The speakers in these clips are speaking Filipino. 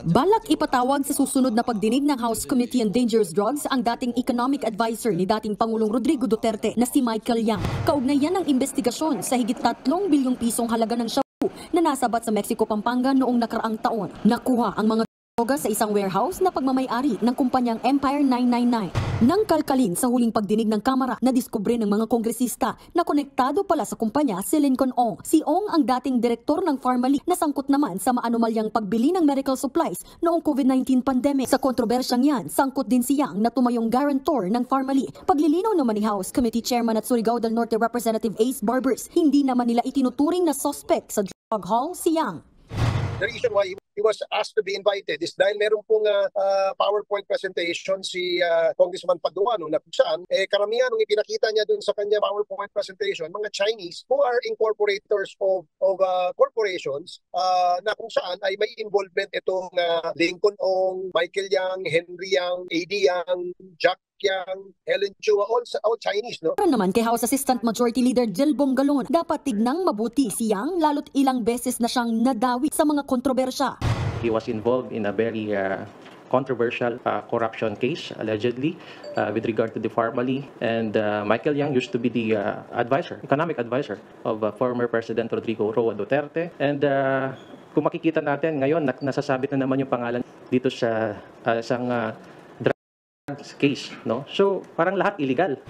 Balak ipatawag sa susunod na pagdinig ng House Committee on Dangerous Drugs ang dating economic advisor ni dating Pangulong Rodrigo Duterte na si Michael Yang. Kaugnayan ng investigasyon sa higit 3 bilyong pisong halaga ng shabu na nasabat sa Mexico, Pampanga noong nakaraang taon. Nakuha ang mga droga sa isang warehouse na pagmamay-ari ng kumpanyang Empire 999. Nang kalkalin sa huling pagdinig ng Kamara, nadiskubre ng mga kongresista na konektado pala sa kumpanya si Lincoln Ong. Si Ong ang dating direktor ng Pharmally na sangkot naman sa maanumalyang pagbili ng medical supplies noong COVID-19 pandemic. Sa kontrobersyang yan, sangkot din si Yang na tumayong guarantor ng Pharmally. Paglilinaw naman ni House Committee Chairman at Surigao del Norte Representative Ace Barbers, hindi naman nila itinuturing na suspect sa drug haul si Yang. The reason why he was asked to be invited is dahil meron pong PowerPoint presentation si Congressman Paduano na kung saan karamihan ng ipinakita niya dun sa kanya PowerPoint presentation, mga Chinese who are incorporators of corporations na kung saan ay may involvement itong Lincoln Ong, Michael Yang, Henry Yang, AD Yang, Jack Yang, Helen Chua, all Chinese, no? Para naman kay House Assistant Majority Leader Jel Bongalon, dapat tignang mabuti si Yang lalo't ilang beses na siyang nadawi sa mga kontrobersya. He was involved in a very controversial corruption case, allegedly, with regard to the Pharmally. And Michael Yang used to be the economic advisor of former President Rodrigo Roa Duterte. And kung makikita natin ngayon, nasasabit na naman yung pangalan dito sa isang case, no? So, parang lahat illegal.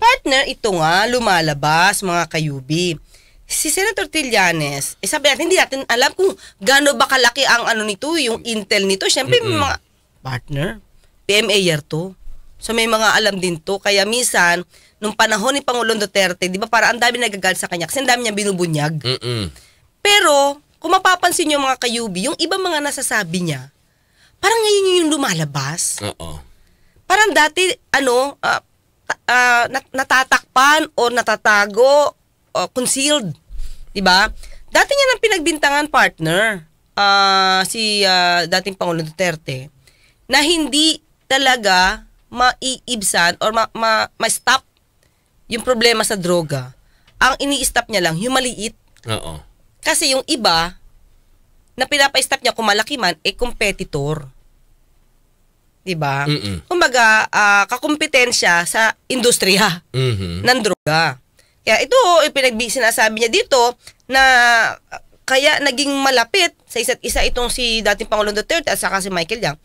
Partner, ito nga, lumalabas, mga kayubi. Si Senator Trillanes, sabi natin, hindi natin alam kung gaano ba kalaki ang ano nito, yung intel nito. Siyempre, mga partner, PMA year to. So, may mga alam din to. Kaya minsan, nung panahon ni Pangulong Duterte, di ba, parang ang dami nagagal sa kanya kasi ang dami niya binubunyag. Pero, kung mapapansin nyo mga kayubi, yung ibang mga nasasabi niya, parang ngayon yung lumalabas. Parang dati, natatakpan o natatago o concealed. Diba? Dati niya nang pinagbintangan, partner, si dating Pangulong Duterte, na hindi talaga maiibsan or ma-stop yung problema sa droga. Ang ini-stop niya lang, yung maliit. Kasi yung iba, na pinapa-stop niya kung malaki man, competitor. Diba? Kumbaga, kakumpetensya sa industriya ng droga. Kaya ito, sinasabi niya dito na kaya naging malapit sa isa't isa itong si dating Pangulong Duterte at saka si Michael Yang,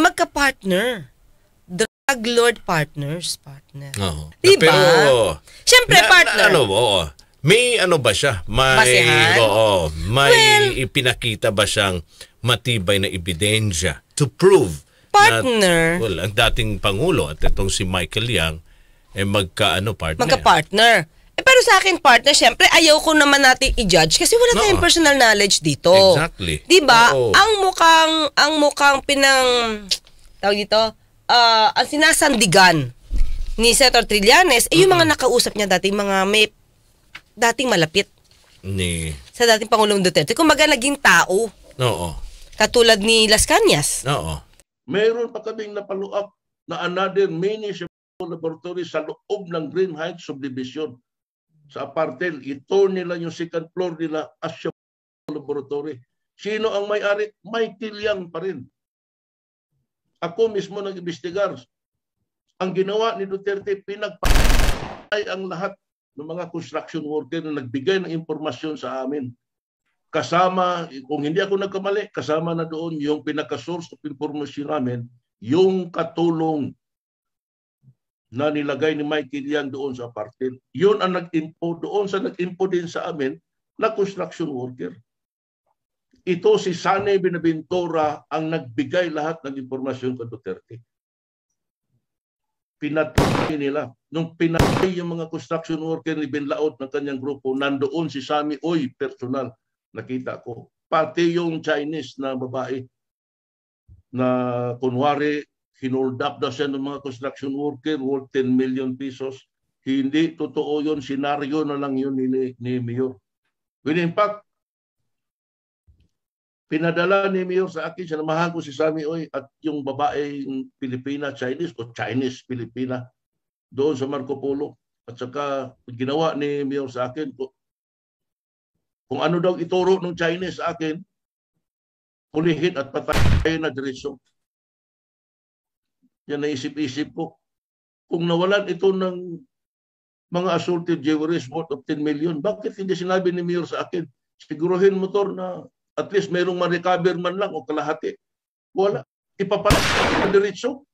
magka-partner. Drug lord partners, partner. Diba? Pero, siyempre, partner. May ano ba siya? May ipinakita ba siyang matibay na ebidensya to prove partner. Ang dating Pangulo at itong si Michael Yang partner. Magka-partner. Pero sa akin, partner, syempre, ayaw ko naman natin i-judge kasi wala tayong personal knowledge dito. Exactly. Diba? Ang mukhang tawag dito, ang sinasandigan ni Senator Trillanes, yung mga nakausap niya dating mga dating malapit sa dating Pangulong Duterte. Kung naging tao. Katulad ni Las Cañas. Mayroon pa kaming napaluap na another mini laboratory sa loob ng Green Heights Subdivision. Sa Apartel, ito nila yung second floor nila as laboratory. Sino ang may-ari? Michael Yang pa rin. Ako mismo nag-imbestigar. Ang ginawa ni Duterte, pinagpatay ang lahat ng mga construction worker na nagbigay ng impormasyon sa amin. Kasama, kung hindi ako nagkamali, kasama na doon yung pinaka-source of information namin, yung katulong na nilagay ni Michael Yang doon sa Apartel. Yun ang nag-info doon sa nag-info din sa amin na construction worker. Ito si Sane Binaventura ang nagbigay lahat ng impormasyon kay Duterte. Pinatay nila. Nung pinatay yung mga construction worker ni Benlaot ng kanyang grupo, nandoon si Sami Oy, personal. Nakita ko. Pati yung Chinese na babae na kunwari hinold up daw siya ng mga construction worker worth 10 million pesos. Hindi totoo yun. Senaryo na lang yun ni Mayor. In fact, pinadala ni Mayor sa akin, sinamahan ko si Sami Oy at yung babaeng Pilipina, Chinese o Chinese Pilipina doon sa Marco Polo. At saka ginawa ni Mayor sa akin, kung ano daw ituro ng Chinese sa akin, pulihin at patayin na diretso. Yan naisip-isip ko. Kung nawalan ito ng mga assaulted jewelries worth of 10 million, bakit hindi sinabi ni Mayor sa akin, siguruhin mo to na at least mayroong ma-recover man lang o kalahati. Wala. Ipapalas na diretso.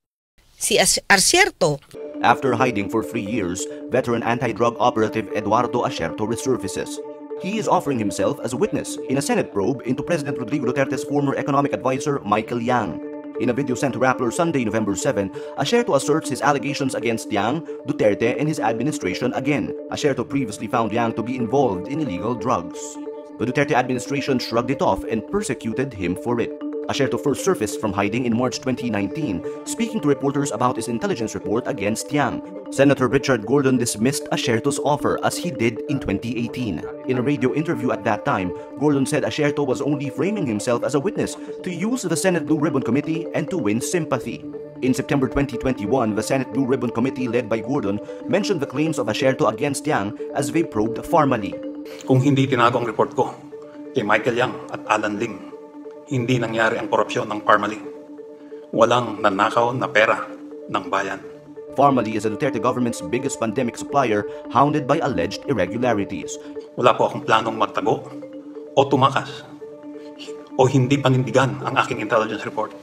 Si Asierto, After hiding for 3 years, veteran anti-drug operative Eduardo Asierto resurfaces. He is offering himself as a witness in a Senate probe into President Rodrigo Duterte's former economic advisor, Michael Yang. In a video sent to Rappler Sunday, November 7, Asierto asserts his allegations against Yang, Duterte, and his administration again. Asierto previously found Yang to be involved in illegal drugs. The Duterte administration shrugged it off and persecuted him for it. Asierto first surfaced from hiding in March 2019, speaking to reporters about his intelligence report against Yang. Senator Richard Gordon dismissed Asierto's offer as he did in 2018. In a radio interview at that time, Gordon said Asierto was only framing himself as a witness to use the Senate Blue Ribbon Committee and to win sympathy. In September 2021, the Senate Blue Ribbon Committee led by Gordon mentioned the claims of Asierto against Yang as they probed Farmally. Kung hindi tinago ang report ko kay Michael Yang at Alan Lim, hindi nangyari ang korupsyon ng Farmally. Walang nanakaw na pera ng bayan. Farmally is the Duterte government's biggest pandemic supplier, hounded by alleged irregularities. Wala po akong planong magtago o tumakas o hindi panindigan ang aking intelligence report.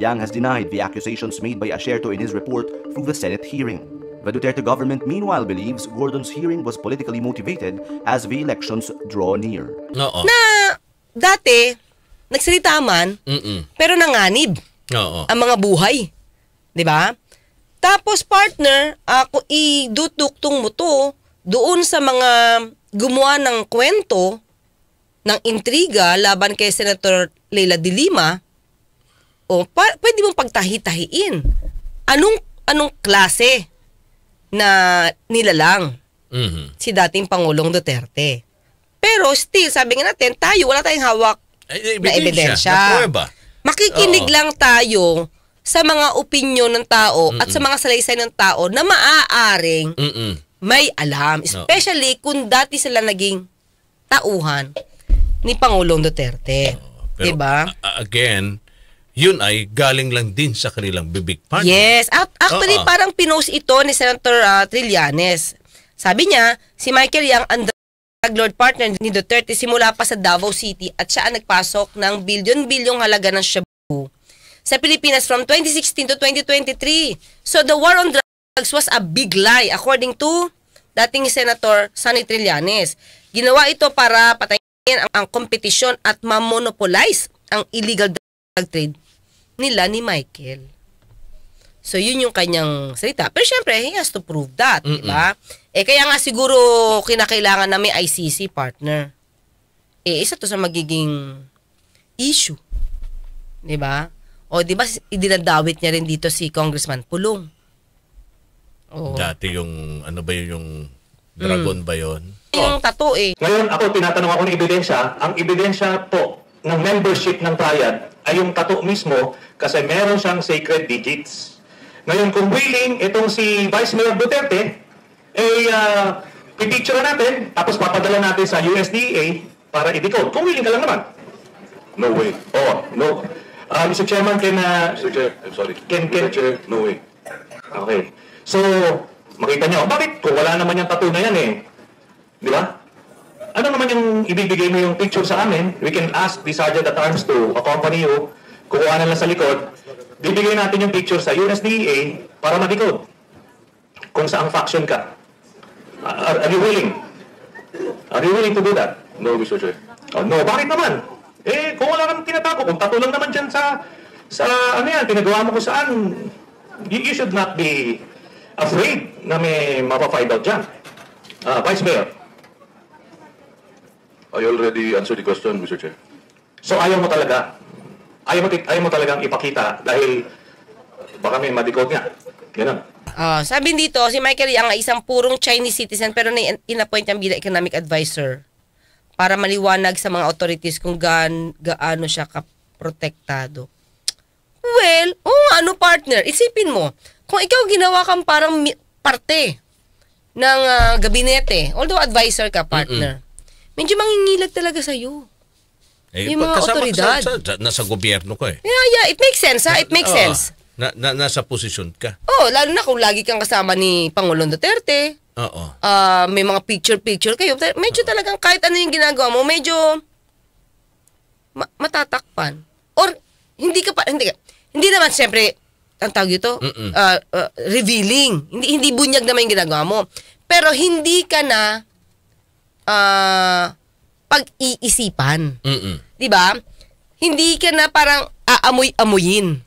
Yang has denied the accusations made by Asierto in his report through the Senate hearing. The Duterte government meanwhile believes Gordon's hearing was politically motivated as the elections draw near. Oo. na dati, nagsalita man, pero nanganib Oo. ang mga buhay. 'Di ba? Tapos partner, ako idutuktong mo to doon sa mga gumawa ng kwento ng intriga laban kay Senator Leila de Lima. O pwede mong pagtahi-tahiin. Anong klase na nilalang si dating Pangulong Duterte. Pero still, sabi nga natin, wala tayong hawak na ebidensya. Na prueba. Makikinig lang tayo sa mga opinyon ng tao at sa mga salaysay ng tao na maaaring may alam. Especially kung dati sila naging tauhan ni Pangulong Duterte. Pero, diba? Again, yun ay galing lang din sa kanilang bibig partner. Yes. Actually, parang pinost ito ni Senator Trillanes. Sabi niya, si Michael Yang ang drug lord partner ni Duterte simula pa sa Davao City at siya ang nagpasok ng bilyon-bilyong halaga ng shabu sa Pilipinas from 2016 to 2023. So the war on drugs was a big lie according to dating Senator Sonny Trillanes. Ginawa ito para patayin ang kompetisyon at ma-monopolize ang illegal drug trade nila ni Michael. So yun yung kanyang salita. Pero syempre, he has to prove that, di ba? Kaya nga siguro kinakailangan na may ICC partner. Isa to sa magiging issue. Di ba? O di ba idinadawit niya rin dito si Congressman Pulong. Dati yung, ano ba yung dragon ba yun? Yung tattoo Ngayon ako tinatanong ako ng ebidensya. Ang ebidensya po ng membership ng triad ay yung tattoo mismo kasi meron siyang sacred digits. Ngayon kung willing itong si Vice Mayor Duterte pipicture natin tapos papadala natin sa USDA para i-decode. Kung willing ka lang naman. No way. Oh, no. Mr. Chairman, Mr. Chair, I'm sorry. Mr. Chair, no way. Okay. So, makita nyo, bakit kung wala naman yung tattoo na yan di ba? Ano naman yung ibibigay mo yung picture sa amin? We can ask the Sergeant at Arms to accompany you. Kukuha na lang sa likod. Bibigay natin yung picture sa USDA para ma-decode kung saang faction ka. Are you willing? Are you willing to do that? No, Mr. Chair. Oh, no, bakit naman? Kung wala kang tinatago, kung tattoo lang naman dyan sa ano yan, pinagawa mo kung saan, you should not be afraid na may mapafind out dyan. Vice Mayor. I already answered the question, Mr. Chair. So ayaw mo talaga? Ayaw mo talagang ipakita dahil baka may ma-decode nga. Ganun. Sabi dito, si Michael Yang ay isang purong Chinese citizen pero in-appoint niya bilang economic advisor para maliwanag sa mga authorities kung gaano siya kaprotektado. Well, ano partner? Isipin mo, kung ikaw ginawa kang parang parte ng gabinete, although advisor ka partner, medyo mangingilag talaga sa'yo. Yung mga kasama otoridad. Nasa gobyerno ko eh. Yeah, it makes sense, ha? It makes sense. Nasa posisyon ka. Lalo na kung lagi kang kasama ni Pangulong Duterte. Oo. May mga picture kayo. Medyo talagang kahit ano yung ginagawa mo, medyo matatakpan. Or hindi naman siyempre ang tawag ito, revealing. Hindi bunyag naman yung ginagawa mo. Pero hindi ka na pag-iisipan. 'Di ba? Hindi ka na parang aamoy-amoyin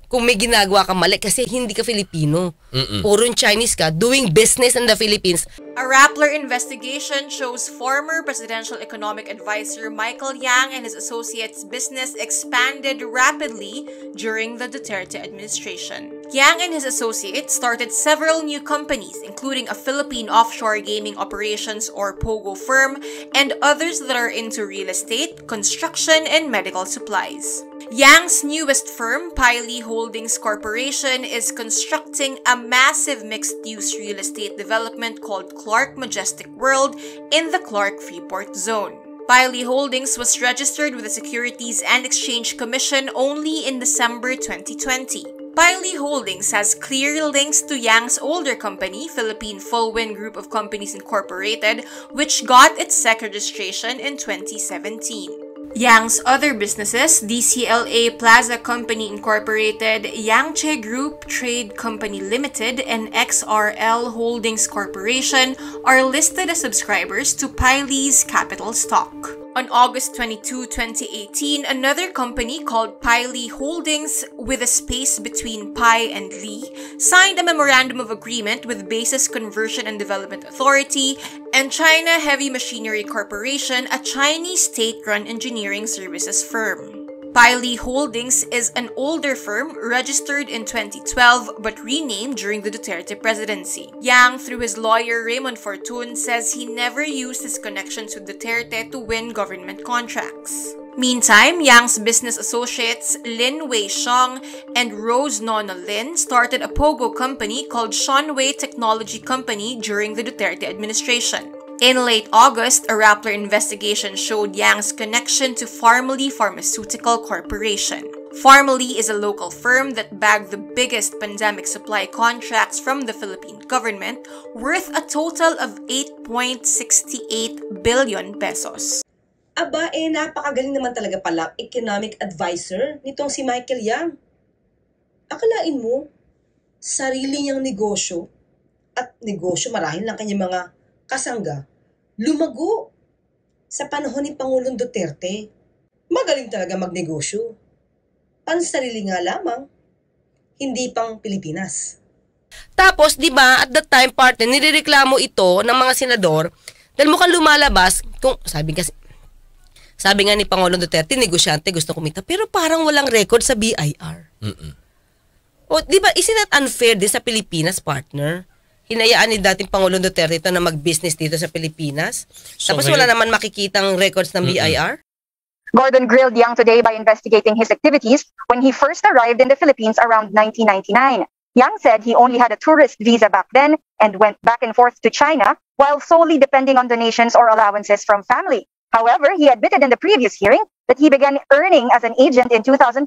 kung may ginagawa ka mali kasi hindi ka Filipino. Purong Chinese ka doing business in the Philippines. A Rappler investigation shows former presidential economic advisor Michael Yang and his associates' business expanded rapidly during the Duterte administration. Yang and his associates started several new companies, including a Philippine offshore gaming operations or POGO firm, and others that are into real estate, construction, and medical supplies. Yang's newest firm, Piley Holdings Corporation, is constructing a massive mixed-use real estate development called Clark Majestic World in the Clark Freeport Zone. Piley Holdings was registered with the Securities and Exchange Commission only in December 2020. Piley Holdings has clear links to Yang's older company, Philippine Fullwind Group of Companies Incorporated, which got its SEC registration in 2017. Yang's other businesses, DCLA Plaza Company Incorporated, Yangche Group Trade Company Limited, and XRL Holdings Corporation, are listed as subscribers to Piley's capital stock. On August 22, 2018, another company called Piley Holdings, with a space between Pi and Li, signed a memorandum of agreement with Basis Conversion and Development Authority and China Heavy Machinery Corporation, a Chinese state-run engineering services firm. Piley Holdings is an older firm registered in 2012 but renamed during the Duterte presidency. Yang, through his lawyer Raymond Fortun, says he never used his connections with Duterte to win government contracts. Meantime, Yang's business associates Lin Wei Xiong and Rose Nona Lin started a POGO company called Seanway Technology Company during the Duterte administration. In late August, a Rappler investigation showed Yang's connection to Pharmaly Pharmaceutical Corporation. Pharmaly is a local firm that bagged the biggest pandemic supply contracts from the Philippine government, worth a total of 8.68 billion pesos. Aba, napakagaling naman talaga pala economic advisor nitong si Michael Yang. Akalain mo, sarili niyang negosyo at negosyo marahil ng kanyang mga kasangga, lumago sa panahon ni Pangulong Duterte. Magaling talaga magnegosyo. Pansarili nga lamang, hindi pang Pilipinas. Tapos, di ba, at that time, partner, nirereklamo ito ng mga senador dahil mukhang lumalabas, kung sabi nga ni Pangulong Duterte, negosyante, gusto kumita, pero parang walang record sa BIR. O, di ba, isn't that unfair din sa Pilipinas, partner? Hinayaan ni dating Pangulong Duterte ito na mag-business dito sa Pilipinas. So, tapos wala naman makikitang records ng BIR. Gordon grilled Yang today by investigating his activities when he first arrived in the Philippines around 1999. Yang said he only had a tourist visa back then and went back and forth to China while solely depending on donations or allowances from family. However, he admitted in the previous hearing that he began earning as an agent in 2005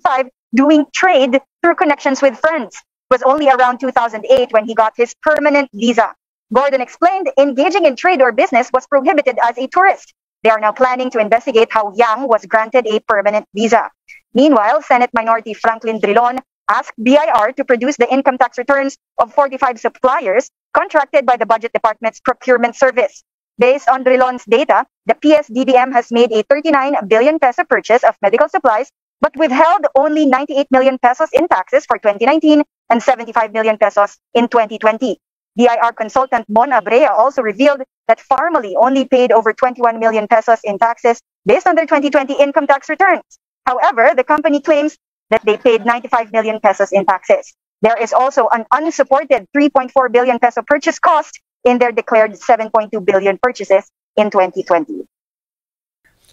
doing trade through connections with friends. Was only around 2008 when he got his permanent visa. Gordon explained engaging in trade or business was prohibited as a tourist. They are now planning to investigate how Yang was granted a permanent visa. Meanwhile, Senate Minority Franklin Drilon asked BIR to produce the income tax returns of 45 suppliers contracted by the Budget Department's procurement service. Based on Drilon's data, the PSDBM has made a 39 billion peso purchase of medical supplies but withheld only 98 million pesos in taxes for 2019 and 75 million pesos in 2020. BIR consultant Mon Abrea also revealed that Pharmaly only paid over 21 million pesos in taxes based on their 2020 income tax returns. However, the company claims that they paid 95 million pesos in taxes. There is also an unsupported 3.4 billion peso purchase cost in their declared 7.2 billion purchases in 2020.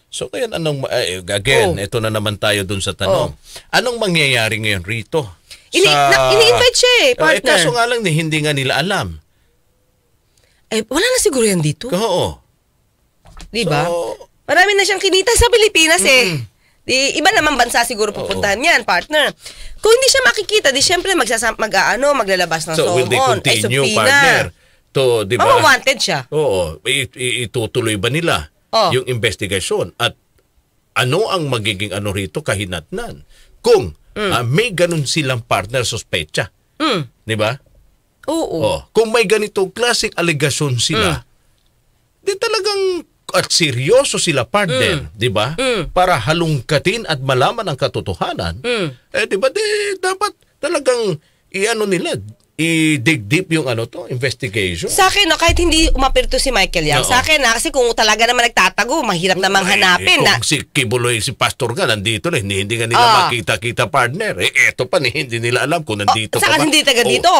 So ngayon, ito na naman tayo dun sa tanong. Anong mangyayari ngayon rito? Ini-invite siya partner. Kaso nga lang, hindi nga nila alam. Wala na siguro yan dito. Oo. Diba? Marami na siyang kinita sa Pilipinas Iba naman bansa siguro pupuntahan yan, partner. Kung hindi siya makikita, di syempre maglalabas ng so, will they continue, partner? To, di ba? Wanted siya. Oo. Itutuloy ba nila yung investigasyon? At ano ang magiging rito kahinatnan? Kung may ganun silang partner sospecha. Di ba? Oo. Kung may ganitong klaseng alegasyon sila, di talagang at seryoso sila, partner, di ba? Para halungkatin at malaman ang katotohanan. Di ba? Dapat talagang nila, i-dig deep yung investigation. Sa akin, kahit hindi umapirito si Michael Yang, sa akin kasi kung talaga naman nagtatago, mahirap namang hanapin. Kung si Kibuloy, si Pastor nga, nandito na, hindi nga nila makita-kita, partner. Eto pa, hindi nila alam kung nandito pa. Saka hindi taga dito.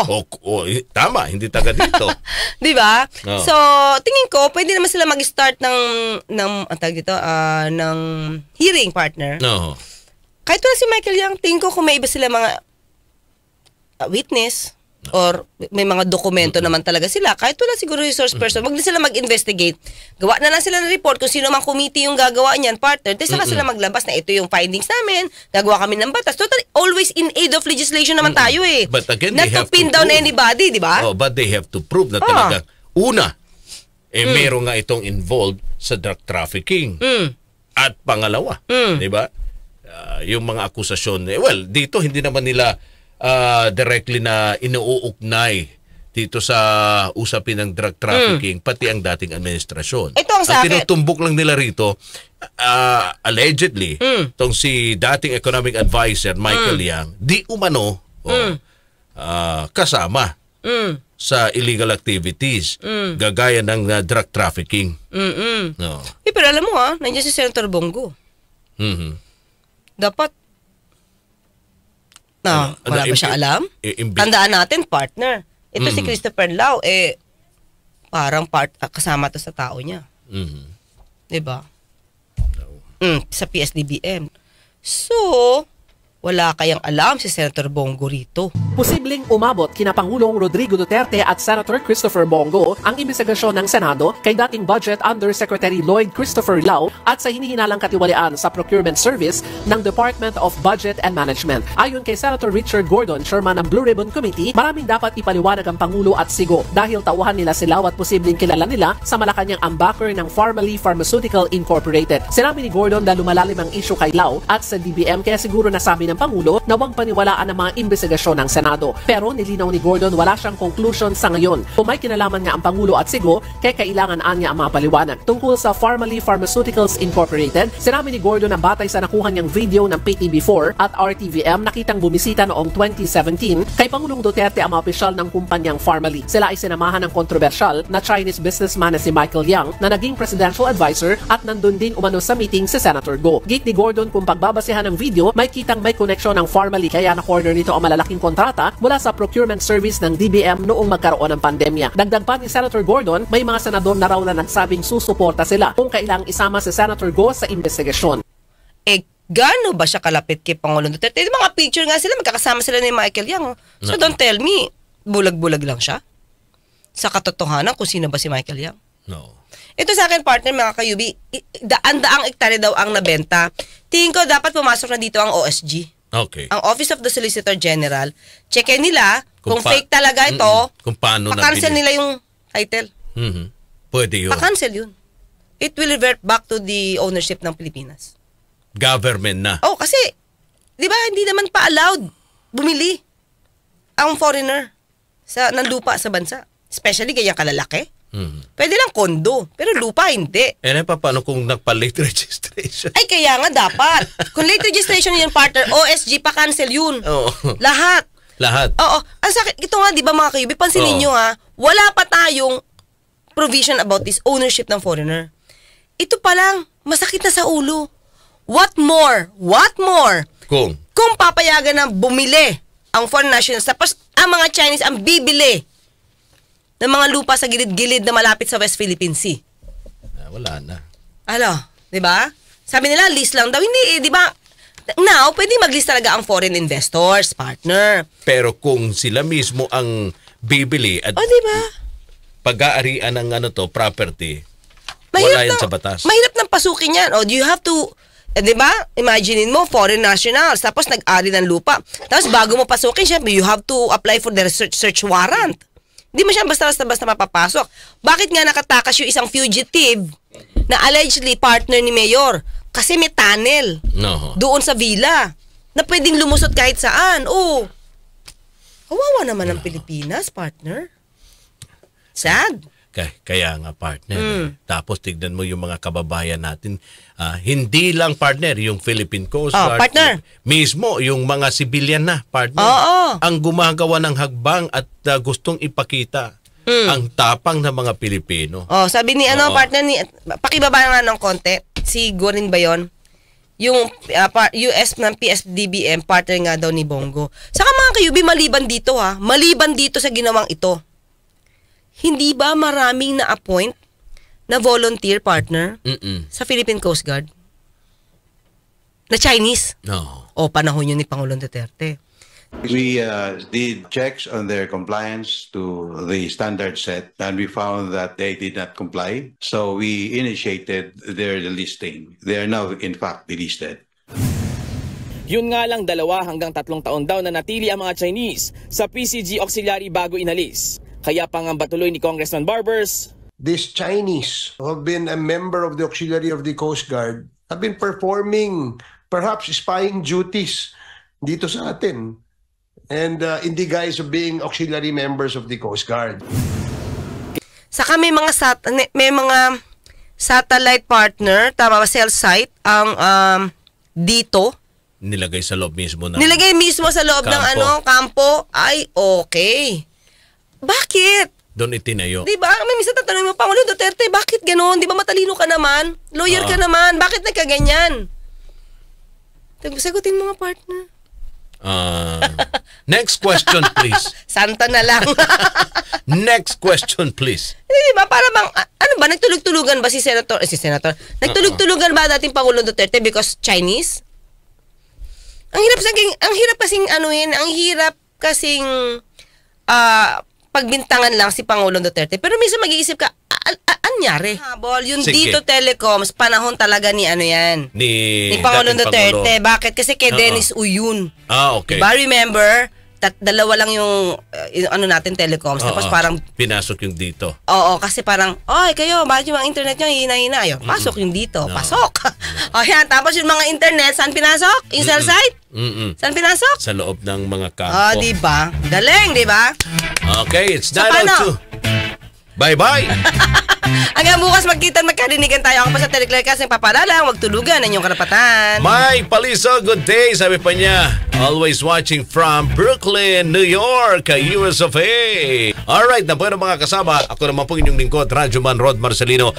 Tama, hindi taga dito. Di ba? So, tingin ko, pwede naman sila mag-start ng hearing, partner. Kahit wala si Michael Yang, tingin ko kung may iba sila mga witness, or may mga dokumento naman talaga sila, kahit wala siguro resource person, wag din sila mag-investigate. Gawa na lang sila ng report kung sino mang committee yung gagawa niyan, partner. Tapos saka sila maglabas na ito yung findings namin, gagawa kami ng batas. Totally, always in aid of legislation naman tayo eh. But again, not to pin down anybody, di ba? But they have to prove na talaga, una, meron nga itong involved sa drug trafficking. At pangalawa, di ba? Yung mga akusasyon, dito hindi naman nila directly na inuugnay dito sa usapin ng drug trafficking, pati ang dating administrasyon. Ito ang sa akin. Tinutumbok lang nila rito, allegedly, tong si dating economic advisor, Michael Yang, di umano kasama sa illegal activities, gagaya ng drug trafficking. Pero alam mo nandiyan si Senator Bongo. Dapat wala ba siya alam? Tandaan natin, partner. Ito si Christopher Lau, parang kasama to sa tao niya. Diba? Sa PSDBM. So, wala kayang alam si Senator Bongo rito. Posibleng umabot kina Pangulong Rodrigo Duterte at Senator Christopher Bongo ang investigasyon ng Senado kay dating Budget Undersecretary Lloyd Christopher Lau at sa hinihinalang katiwalian sa procurement service ng Department of Budget and Management. Ayon kay Senator Richard Gordon, chairman ng Blue Ribbon Committee, maraming dapat ipaliwanag ang Pangulo at Sigo dahil tauhan nila si Lau at posibleng kilala nila sa Malacanang ang backer ng Pharmaly Pharmaceutical Incorporated. Sinabi ni Gordon na lumalalim ang issue kay Lau at sa DBM kaya siguro nasabi ng Pangulo na huwag paniwalaan ang mga investigasyon ng Senado. Pero nilinaw ni Gordon wala siyang conclusion sa ngayon. Kung may kinalaman nga ang Pangulo at Sigo, kaya kailangan anya ang mga paliwanag. Tungkol sa Pharmaly Pharmaceuticals Incorporated, sinabi ni Gordon na batay sa nakuha niyang video ng PTV4 at RTVM nakitang bumisita noong 2017 kay Pangulong Duterte ang mga opisyal ng kumpanyang Pharmaly. Sila ay sinamahan ng kontrobersyal na Chinese businessman na si Michael Yang na naging presidential advisor at nandun din umano sa meeting si Senator Go. Gate ni Gordon kung pagbabasehan ng video, may kitang may koneksyon ng Pharmaly kaya na-corner nito ang malalaking kontrata mula sa procurement service ng DBM noong magkaroon ng pandemya. Dagdag pa ni Senator Gordon, may mga senador na raw na nagsabing susuporta sila kung kailang isama si Senator Go sa investigasyon. Gaano ba siya kalapit kay Pangulong Duterte? Mga picture nga sila, magkakasama sila ni Michael Yang. So don't tell me, bulag-bulag lang siya sa katotohanan kung sino ba si Michael Yang. No. Ito sa akin, partner, mga kayubi, daan-daang hektare daw ang nabenta. Tingin ko dapat pumasok na dito ang OSG. Okay. Ang Office of the Solicitor General. Checken nila kung fake talaga ito. Kung paano pa-cancel nila yung title. Pwede yun. Pa-cancel yun. It will revert back to the ownership ng Pilipinas. Government na. Kasi, di ba, hindi naman pa allowed bumili ang foreigner ng lupa sa bansa. Especially kaya kalalaki. Pwede lang kondo, pero lupa hindi. Paano kung nagpa-late registration? Ay, kaya nga dapat. Kung late registration yun, partner, OSG, pa-cancel yun. Lahat. Oo. Ang sakit, ito nga, di ba mga kayubi, pansinin nyo wala pa tayong provision about this ownership ng foreigner. Ito pa lang, masakit na sa ulo. What more? Kung papayagan na bumili ang foreign nationals, tapos ang mga Chinese ang bibili ng mga lupa sa gilid-gilid na malapit sa West Philippine Sea. Wala na. Di ba? Sabi nila, list lang daw. Hindi, di ba? Now, pwede mag-list talaga ang foreign investors, partner. Pero kung sila mismo ang bibili at diba? pag-aarian ng property, wala yan sa batas. Mahirap nang pasukin yan. You have to Di ba? Imaginein mo, foreign nationals, tapos nag-ari ng lupa. Tapos bago mo pasukin, syempre, you have to apply for the search warrant. Hindi mo siya basta mapapasok. Bakit nga nakatakas yung isang fugitive na allegedly partner ni Mayor? Kasi may tunnel doon sa villa na pwedeng lumusot kahit saan. Oh, kawawa naman ang Pilipinas, partner. Sad. Kaya nga, partner. Tapos tignan mo yung mga kababayan natin. Hindi lang, partner, yung Philippine Coast Guard. Partner. Mismo, yung mga civilian na, partner. Ang gumagawa ng hagbang at gustong ipakita ang tapang ng mga Pilipino. Sabi ni partner ni, pakibaba nga ng konti, si Gorin ba yun? Yung US ng PSDBM, partner nga daw ni Bongo. Saka mga kayubi, maliban dito sa ginawang ito. Hindi ba maraming na-appoint na volunteer partner sa Philippine Coast Guard? Na Chinese? No. O panahon yun ni Pangulong Duterte. We did checks on their compliance to the standard set, and we found that they did not comply. So we initiated their delisting. They are now, in fact, delisted. Yun nga lang 2 hanggang 3 taon daw na natili ang mga Chinese sa PCG Auxiliary bago inalis. Kaya pangamba tuloy ni Congressman Barbers, these Chinese who have been a member of the Auxiliary of the Coast Guard have been performing perhaps spying duties dito sa atin. And in the guise of being auxiliary members of the Coast Guard. Saka may mga satellite partner, tama ba, cell site ang dito. Nilagay sa loob mismo Nilagay mismo sa loob ng kampo. Ay, okay. Bakit? Doon itinayo. Di ba? May minsan tatanungin mo, Pangulong Duterte, bakit gano'n? Di ba matalino ka naman? Lawyer ka naman. Bakit nagkaganyan? Sagutin mo nga, partner. Next question, please. Santa na lang. Next question, please. Di ba? Para bang, ano ba? Nagtulog-tulugan ba si Senator? Nagtulog-tulugan ba dating Pangulong Duterte because Chinese? Ang hirap kasing pagbintangan lang si Pangulong Duterte. Pero minsan mag-iisip ka, anyari? Yung Dito Telecoms, panahon talaga ni ni Pangulong Duterte. Bakit? Kasi kay Dennis Uyun. Okay. Diba? Remember, dalawa lang yung natin telecoms. Tapos parang pinasok yung Dito. Oo, kasi parang, kayo, bakit yung mga internet nyo hina-hina? Pasok yung Dito. Pasok. Yan, tapos yung mga internet, saan pinasok? Yung cell site? Saan pinasok? Sa loob ng mga kampo. Diba? Galing, diba? Okay, it's 9:02. Bye-bye! Hanggang bukas magkarinigan tayo. Ako pa sa Teleclercas ng papalala, huwag tulugan ang inyong karapatan. Mike Paliso, good day. Sabi pa niya, always watching from Brooklyn, New York, US of A. Alright, na po mga kasama. Ako naman po inyong lingkod, Radyo Man Rod Marcelino.